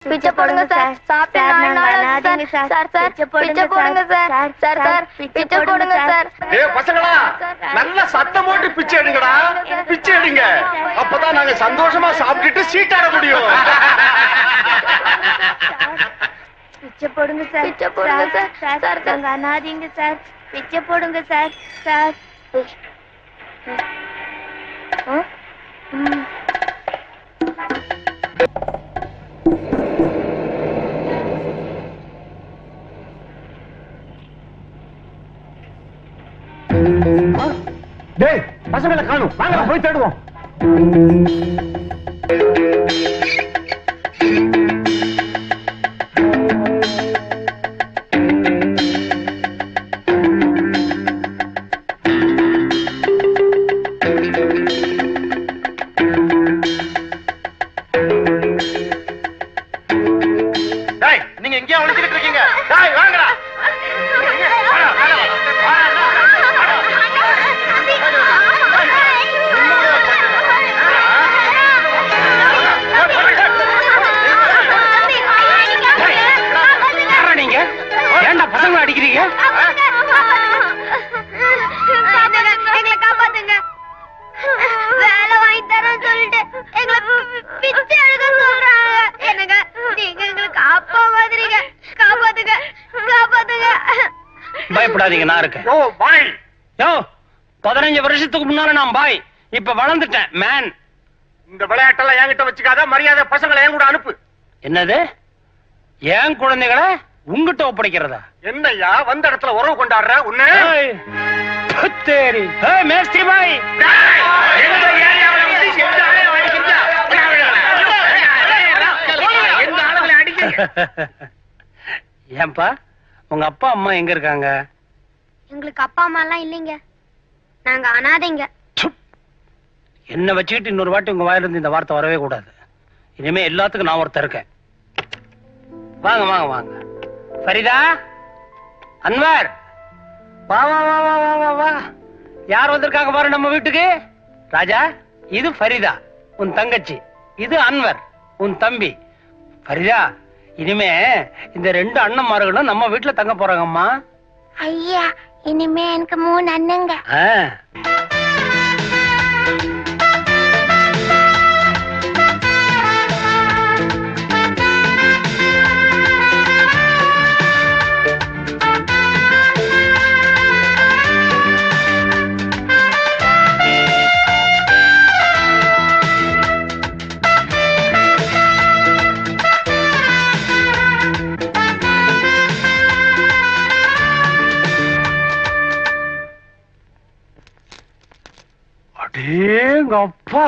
பிச்சை போடுங்க சார். சாப்பிட்டு 4 நாள் சார். சார் சார் பிச்சை போடுங்க சார். சார் சார் பிச்சை போடுங்க சார். ஏய் பசங்களா, நல்ல சத்தம் போட்டு பிச்சை எடுங்கடா. பிச்சை எடுங்க. அப்பதான் நாங்க சந்தோஷமா சாப்பிட்டுட்டு சீட்டாட முடியும். பிச்சை போடுங்க சார். பிச்சை போடுங்க சார். சார் சார் அனாதீங்க சார். பிச்சை போடுங்க சார். சார் டேய் பசங்களை காணும், வாங்க போய் தேடுவோம். டேய் நீங்க எங்கேயா ஒளிஞ்சிட்டு இருக்கீங்க? டேய் வாங்கடா. பசங்களை அடிக்கிறீங்க? எங்களை காப்பாத்துங்க. வேலை வாங்கி தரேன்னு சொல்லிட்டு எங்களை பிச்சை எடுக்க சொல்றாங்க. என்னங்க நீங்க எங்களுக்கு அப்பா மாதிரிங்க. காப்பாத்துங்க காப்பாத்துங்க. பயப்படாதீங்க, நான் இருக்கேன். ஓ பாய். யோ 15 வருஷத்துக்கு முன்னால நான் பாய், இப்ப வளர்ந்துட்டேன் மேன். இந்த விளையாட்டெல்லாம் என்கிட்ட வச்சுக்காத, மரியாதை பசங்களை என் கூட அனுப்பு. என்னது? ஏன் குழந்தைகளை உங்ககிட்ட ஒப்படைக்கிறதா? என்னய்யா வந்த இடத்துல உறவு கொண்டாடுற உன்னை? தேரி மேஸ்திரி பாய், ஏன்பா உங்க அப்பா அம்மா எங்க இருக்காங்க? எங்களுக்கு அப்பா அம்மா எல்லாம் இல்லைங்க. நாங்க அனாதைங்க. என்ன வச்சுக்கிட்டு இன்னொரு வாட்டி உங்க வாயிலிருந்து இந்த வார்த்தை வரவே கூடாது. இனிமே எல்லாத்துக்கும் நான் ஒருத்தர் இருக்கேன். வாங்க வாங்க வாங்க. ஃபரிதா, அன்வர், வா வா வா வா வா வா வா. யார் வந்திருக்காங்க பாரு நம்ம வீட்டுக்கு. ராஜா, இது ஃபரிதா உன் தங்கச்சி, இது அன்வர் உன் தம்பி. ஃபரிதா, இனிமே இந்த 2 அண்ணன்மார்களும் நம்ம வீட்டுல தங்க போறாங்கம்மா. ஐயா, இனிமே எனக்கு 3 அண்ணங்க. அடேங்கப்பா,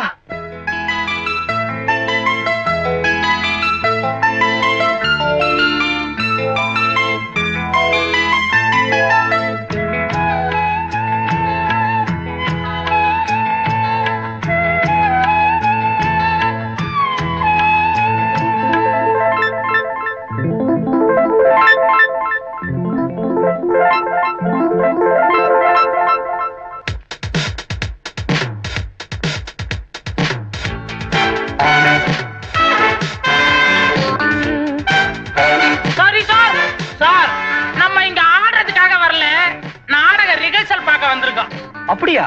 அப்படியா?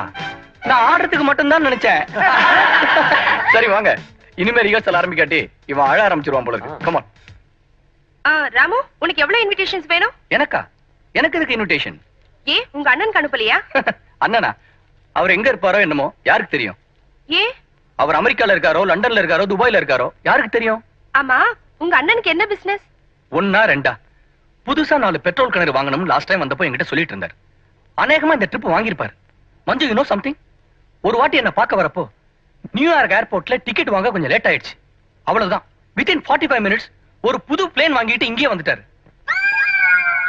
நான் ஆடுறதுக்கு மட்டும் தான் நினைச்சேன். சரி வாங்க, இனிமே ரிஹர்சல் ஆரம்பிக்காட்டி இவன் அழ ஆரம்பிச்சிருவான் போல இருக்கு. Come on. ராமு, உனக்கு எவ்வளவு இன்விடேஷன்ஸ் வேணும்? எனக்கா? எனக்கு எதுக்கு இன்விடேஷன்? ஏ உங்க அண்ணனுக்கு அனுப்பலையா? அண்ணனா? அவர் எங்க இருப்பாரோ என்னமோ யாருக்கு தெரியும்? ஏ அவர் அமெரிக்கால இருக்காரோ, லண்டன்ல இருக்காரோ, துபாய்ல இருக்காரோ யாருக்கு தெரியும்? ஆமா, உங்க அண்ணனுக்கு என்ன பிசினஸ்? 1 2 புதுசா 4 பெட்ரோல் கிணறு வாங்கணும் லாஸ்ட் டைம் வந்தப்போ என்கிட்ட சொல்லிட்டு இருந்தார். அநேகமா இந்த ட்ரிப் வாங்கியிருப்பார். Manju, you know something? ஒரு வாட்டி என்ன பார்க்க வரப்போ நியூயார்க் ஏர்போர்ட்ல டிக்கெட் வாங்க கொஞ்சம் லேட் ஆயிடுச்சு. அவ்வளவுதான், வித்தின் 45 மினிட்ஸ் ஒரு புது பிளேன் வாங்கிட்டு இங்கே வந்துட்டாரு.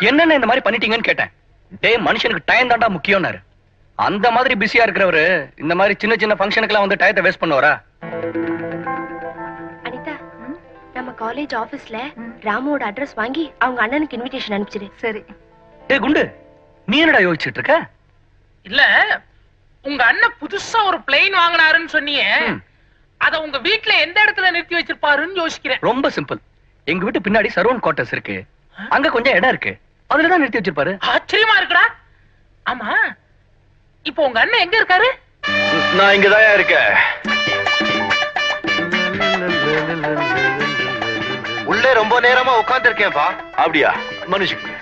என்னென்ன இந்த மாதிரி பண்ணிட்டீங்கன்னு கேட்டேன். டேய், மனுஷனுக்கு டைம் தாண்டா முக்கியம்னாரு. அந்த மாதிரி பிஸியா இருக்கிறவரு இந்த மாதிரி சின்ன சின்ன ஃபங்க்ஷனுக்குலாம் வந்து டயத்தை வேஸ்ட் பண்ணுவாரா? அனிதா, நம்ம காலேஜ் ஆபீஸ்ல ராமுவோட அட்ரஸ் வாங்கி அவங்க அண்ணனுக்கு இன்விடேஷன் அனுப்பிச்சிரு. சரி. டேய் குண்டு, நீ என்னடா யோசிச்சுட்டு இருக்க? இல்ல, உங்க அண்ணன் புதுசா ஒரு பிளேன் வாங்கினாருன்னு சொன்னீங்க. அத உங்க வீட்ல எந்த இடத்துல நிறுத்தி வச்சிருப்பாருன்னு யோசிக்கிறேன். ரொம்ப சிம்பிள். எங்க வீட்டு பின்னாடி சர்வன் குவார்டர்ஸ் இருக்கு, அங்க கொஞ்சம் இடம் இருக்கு, அதுலதான் நிறுத்தி வச்சிருப்பாரு. ஆச்சரியமா இருக்குடா. ஆமா, இப்போ உங்க அண்ணன் எங்க இருக்காரு? நான் இங்கதான் இருக்கேன். உள்ளே ரொம்ப நேரமா உட்கார்ந்து இருக்கேன்பா. அப்படியா? மனுஷன்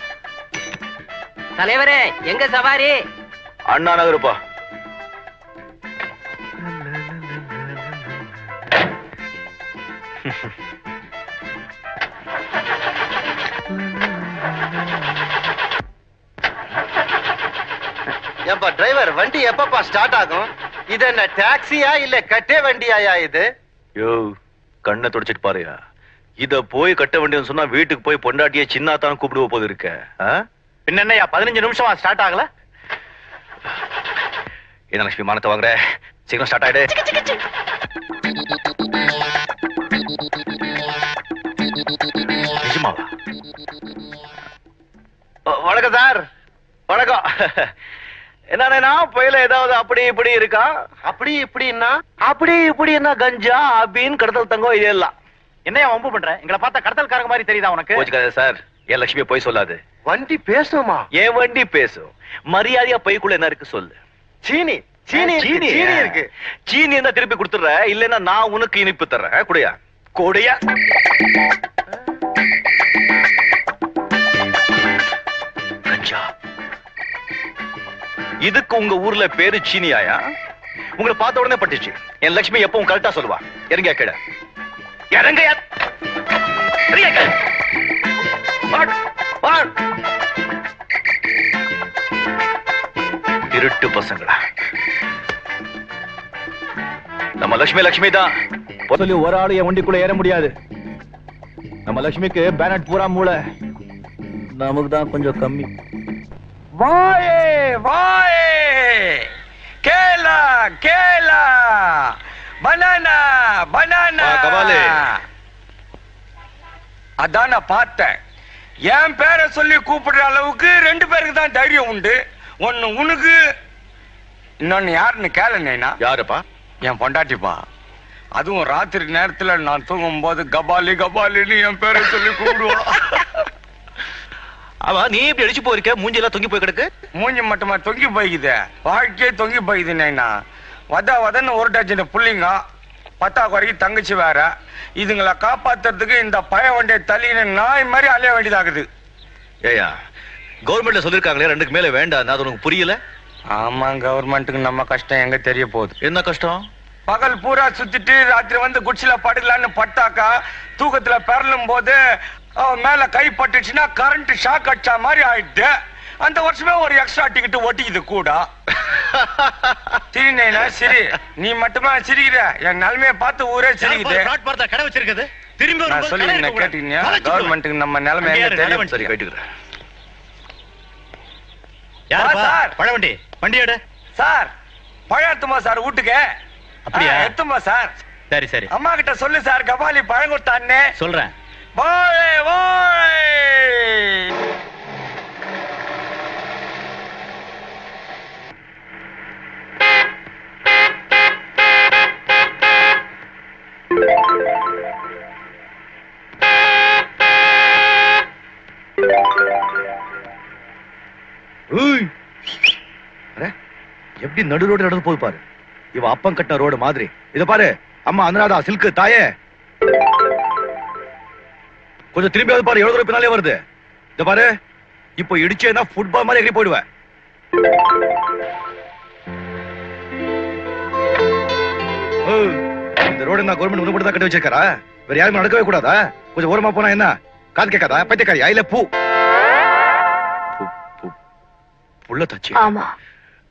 தலைவரே, எங்க சவாரி? அண்ணா நகருப்பா. ஏப்பா டிரைவர், வண்டி எப்பப்பா ஸ்டார்ட் ஆகும்? இது என்ன டாக்ஸியா இல்ல கட்டே வண்டியாயா இது? யோ, கண்ணை துடைச்சிட்டு பாருயா. இத போய் கட்ட வண்டின்னு சொன்னா வீட்டுக்கு போய் பொண்டாட்டிய சின்னத்தான் கூப்பிடுவ போது இருக்க. என்னையா 15 நிமிஷமா ஸ்டார்ட் ஆகல? என்ன லட்சுமி, மானத்தை வாங்குற, சீக்கிரம் ஸ்டார்ட் ஆயிடு. நிஜமாவா? வணக்கம் சார். வணக்கம். என்ன புயல ஏதாவது அப்படி இப்படி இருக்கா? அப்படி இப்படின்னா? அப்படி இப்படின்னா கஞ்சா, அபின், கடத்தல் தங்கம் இதெல்லாம். என்னையா வம்பு பண்ற? எங்களை பார்த்தா கடத்தல்காரங்க மாதிரி தெரியுதா உனக்கு? கோச்சுக்காத சார், என் லட்சுமி போய் சொல்லாது. வண்டி பேசுமா? என் வண்டி பேசும். மரியாதையா பைக்குள்ள என்ன இருக்கு சொல்லு. சீனி சீனி சீனி சீனி இருக்கு. சீனி என்ன திருப்பி கொடுத்துற, இல்லன்னா நான் உனக்கு இனிப்பு தர்றேன். குடியா கொடியா. கஞ்சா. இதுக்கு உங்க ஊர்ல பேரு சீனியாயா? உங்களை பார்த்த உடனே பட்டுச்சு. என் லட்சுமி எப்பவும் கரெக்டா சொல்லுவா. இறங்க கேட. இறங்க. திருட்டு பசங்களா. நம்ம லட்சுமி தான் சொல்லி ஒரு ஆளு என் வண்டிக்குள்ள ஏற முடியாது. நம்ம லட்சுமிக்கு பேனட் பூரா மூளை, நமக்கு தான் கொஞ்சம் கம்மி. வாயே வாயே, கேலா கேலா, பனானா பனானா. கபாலி, அதான் நான் பார்த்தேன். என் பேரை சொல்லி கூப்பிடுற அளவுக்கு 2 பேருக்கு தான் தைரியம் உண்டு. ஒன்னு உனக்கு, இன்னொன்னு யாருன்னு கேளுனா? யாருப்பா? என் பொண்டாட்டிப்பா. அதுவும் ராத்திரி நேரத்துல நான் தூங்கும் போது கபாலி கபாலின்னு என் பேரை சொல்லி கூப்பிடுவா. அவ நீ இப்படி அடிச்சு போயிருக்க, மூஞ்சி எல்லாம் தொங்கி போய் கிடக்கு. மூஞ்சி மட்டுமா தொங்கி போய்க்குது, வாழ்க்கையே தொங்கி போய்க்குது. நைனா வதன்னு ஒரு டஜன் புள்ளிங்க, 10 குறைக்கு தங்கச்சி வேற. இதுங்களை காப்பாத்துறதுக்கு இந்த பய வண்டியை தள்ளின நாய் மாதிரி அலைய வேண்டியதாகுது. ஏயா, கவர்மெண்ட்ல சொல்லிருக்காங்களே 2க்கு மேல வேண்டாம், அது உனக்கு புரியல? ஆமா, கவர்மெண்ட்டுக்கு நம்ம கஷ்டம் எங்க தெரிய போகுது? என்ன கஷ்டம்? பகல் பூரா சுத்திட்டு ராத்திரி வந்து குச்சில படுக்கலான்னு பட்டாக்கா, தூக்கத்துல பெறலும் போது மேல கை பட்டுச்சுன்னா கரண்ட் ஷாக் அடிச்சா மாதிரி ஆயிடுது. அந்த வருஷமே ஒரு எக்ஸ்ட்ரா டிக்கெட் ஒட்டிக்குது கூட. சிரினா சரி, நீ மட்டுமா சிரிக்கிற? என் நிலைமையை பார்த்து ஊரே சிரிக்குது. கடை வச்சிருக்குது திரும்பி நான் சொல்லி கேட்டீங்க, கவர்மெண்ட்டுக்கு நம்ம நிலைமை என்ன தெரியும்? சரி, கேட்டுக்கிறேன். சார் பழவண்டி வண்டி எடு. சார் பழம் எடுத்துமா சார் வீட்டுக்கு? அப்படியா? எடுத்துமா சார். சரி சரி, அம்மா கிட்ட சொல்லு சார், கபாலி பழம் கொடுத்தான்னு சொல்றேன். வாழை வாழை. எப்படி நடு ரோடு நடந்து போது பாரு. இவ அப்பம் கட்ட ரோடு மாதிரி. இத பாரு, அம்மா அனுராதா சில்க் தாயே, கொஞ்சம் திரும்பி பாரு, எவ்வளவு தூரம் பின்னாலே வருது. இத பாரு, இப்போ இடிச்சேன்னா ஃபுட்பால் மாதிரி எகிரி போயிடுவேன். இந்த ரோடு நான் கவர்மெண்ட் உனக்கு தான் கட்டி வச்சிருக்காரா? வேற யாருமே நடக்கவே கூடாதா? கொஞ்சம் ஓரமா போனா என்ன காது கேட்காதா? பைத்தியக்காரியா இல்ல பூ புள்ள தச்சு? ஆமா.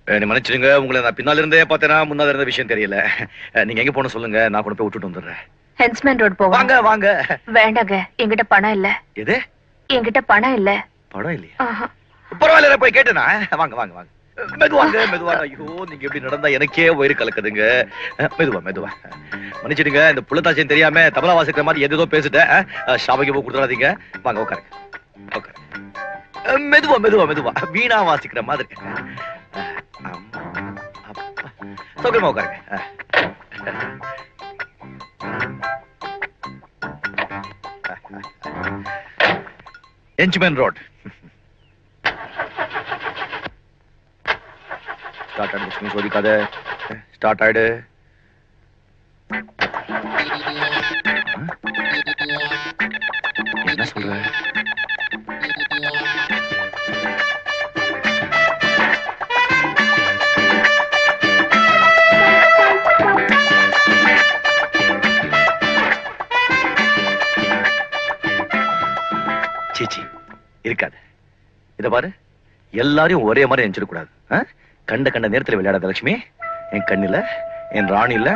நீ மன்னிச்சிடுங்க, உங்களை நான் பின்னால இருந்தே பார்த்தேனா முன்னால இருந்த விஷயம் தெரியல. நீங்க எங்க போன சொல்லுங்க, நான் கொண்டு போய் விட்டுட்டு வந்துடுறேன். ஹென்ஸ்மேன் ரோட் போவோம். வாங்க வாங்க. வேண்டாங்க, என்கிட்ட பணம் இல்ல. எது? என்கிட்ட பணம் இல்ல. பணம் இல்லையா? பரவாயில்ல, போய் கேட்டேனா. வாங்க வாங்க வாங்க, மெதுவாங்க மெதுவாங்க. ஐயோ, நீங்க எப்படி நடந்தா எனக்கே வயிறு கலக்குதுங்க. மெதுவா மெதுவா. மன்னிச்சிடுங்க, இந்த புள்ளத்தாச்சியம் தெரியாம தபலா வாசிக்கிற மாதிரி எதோ பேசிட்டேன். ஷாபைக்கு போய் கொடுத்துடாதீங்க. வாங்க உட்காருங்க. உட்காரு. மெதுவா மெதுவா மெதுவா, வீணா வாசிக்கிற மாதிரி. சௌகரியமா உட்காருங்க. என்ச்மேன் ரோட். ஸ்டார்ட் ஆயிடு லட்சுமி, சோதிக்காத. ஸ்டார்ட் ஆயிடு. என்ன சொல்ற? சீச்சி, இருக்காது. இத பாரு, எல்லாரையும் ஒரே மாதிரி நினைச்சிடக்கூடாது. கண்ட கண்ட நேரத்துல விளையாடாத லட்சுமி. என் கண்ணில என் ராணி இல்ல.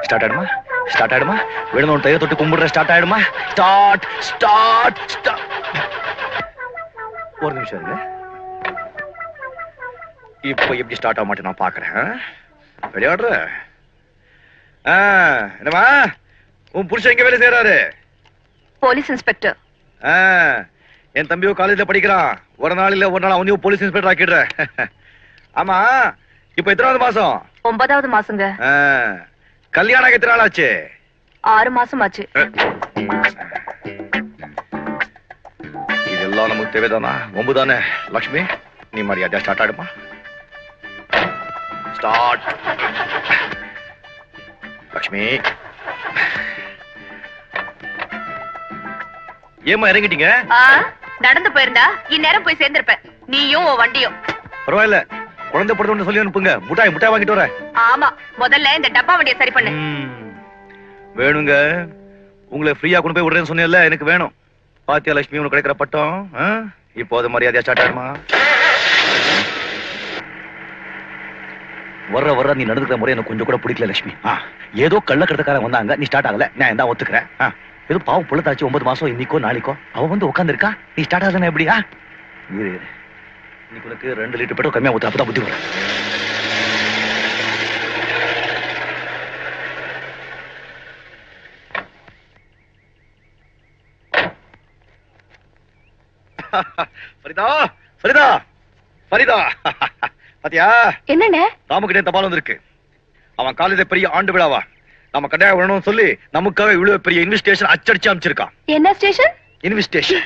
ஸ்டார்ட் ஆயிடுமா? ஸ்டார்ட் ஆயிடுமா? வேணும் தைய தொட்டு கும்பிடுற. ஸ்டார்ட் ஆயிடுமா? Start start start. ஒரு நிமிஷம் இருங்க. இப்போ எப்படி ஸ்டார்ட் ஆக மாட்டேன் நான் பாக்குறேன். விளையாடுற என்னமா? உன் புருஷன் எங்க வேலை செய்யறாரு? Police inspector. என் தம்பியோ காலேஜ்ல படிக்கிறான். ஒரு நாள் இல்ல ஒரு நாள் அவனையும் போலீஸ் இன்ஸ்பெக்டர் ஆக்கிடுற. ஆமா, இப்ப எத்தனாவது மாசம்? 9வது மாசங்க. கல்யாணம் எத்தனை நாள் ஆச்சு? 6 மாசம் ஆச்சு. இதெல்லாம் நமக்கு தேவைதானா? 9 தானே லட்சுமி? நீ மரியாதையா ஸ்டார்ட் ஆடுமா? ஸ்டார்ட். லட்சுமி, ஏமா இறங்கிட்டீங்க? நடந்து போயிருந்தா இந்நேரம் போய் சேர்ந்திருப்பேன். நீயும் உன் வண்டியும். பரவாயில்ல, குழந்தை பிறந்த சொல்லி அனுப்புங்க. முட்டாய் முட்டாய் வாங்கிட்டு வரேன். ஆமா, முதல்ல இந்த டப்பா வண்டியை சரி பண்ணு. வேணுங்க, உங்களை ஃப்ரீயா கொண்டு போய் விடுறேன்னு சொன்னேன்ல, எனக்கு வேணும். பாத்தியா லட்சுமி, உனக்கு கிடைக்கிற பட்டம். இப்போ அது மரியாதையா ஸ்டார்ட் ஆயிடுமா? வர்ற நீ நடந்துக்கிற முறை எனக்கு கொஞ்சம் கூட பிடிக்கல லட்சுமி. ஏதோ கள்ளக்கடத்தக்காரன் வந்தாங்க, நீ ஸ்டார்ட் ஆகல, நான் தான் ஒத்துக்கிறேன். ஏதோ பாவம் புள்ளத்தாச்சு 9 மாசம் இன்னைக்கோ நாளைக்கோ அவன் வந்து உட்காந்துருக்கா, நீ ஸ்டார்ட் ஆகலன்னா எப்படியா? இன்னைக்கு உனக்கு 2 லிட்டர் பெட்ரோல் கம்மியா ஊத்து, அப்பதான் புத்தி வரும். ஃபரிதா, ஃபரிதா, ஃபரிதா, பாத்தியா? என்னண்ணே? ராமுகிட்டே தபால் வந்திருக்கு. அவன் காலேஜ்ல பெரிய ஆண்டு விழாவா நம்ம கட்டாயம் வரணும்னு சொல்லி நமக்காக இவ்வளவு பெரிய இன்விடேஷன் அச்சடிச்சு அமைச்சிருக்கான். என்ன ஸ்டேஷன்? இன்விடேஷன்.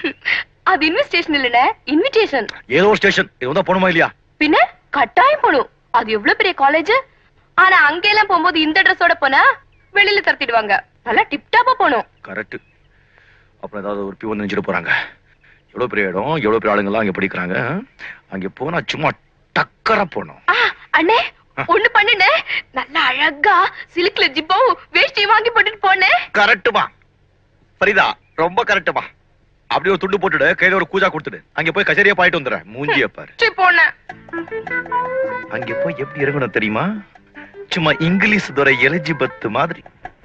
அது இன்விடேஷன் இல்லனே, இன்விடேஷன். ஏதோ ஸ்டேஷன். இது வந்தா போணுமா இல்லையா? பின்ன கட்டாயம் போணும். அது எவ்வளவு பெரிய காலேஜ். ஆனா அங்க எல்லாம் போகும்போது இந்த ட்ரெஸ்ஸோட போனா வெளியில தரத்திடுவாங்க. நல்லா டிப் டாப்பா போணும். கரெக்ட். அப்புறம் ஏதாவது ஒரு பியூன் நினைச்சிட்டு போறாங்க. எவ்வளவு பெரிய இடம், எவ்வளவு பெரிய ஆளுங்க எல்லாம் அங்க படிக்கிறாங்க. அங்க போனா சும்மா டக்கரா போனோம். அண்ணே, ஒண்ணு பண்ணுனே, நல்லா அழகா சில்க்ல ஜிப்பாவும் வேஷ்டியும் வாங்கி போட்டுட்டு போனே. கரெக்ட்டுமா ஃபரிதா, ரொம்ப கரெக்ட்டுமா. அப்படி ஒரு துண்டு போட்டுடு, கையில ஒரு கூஜா கொடுத்துடு. அங்க போய் கச்சேரியா பாயிட்டு வந்துடுறேன். மூஞ்சிய பாரு. சரி போனேன். அங்க போய் எப்படி இறங்கணும் தெரியுமா? சும்மா இங்கிலீஷ் துறை எலிஜிபெத் மாதிரி.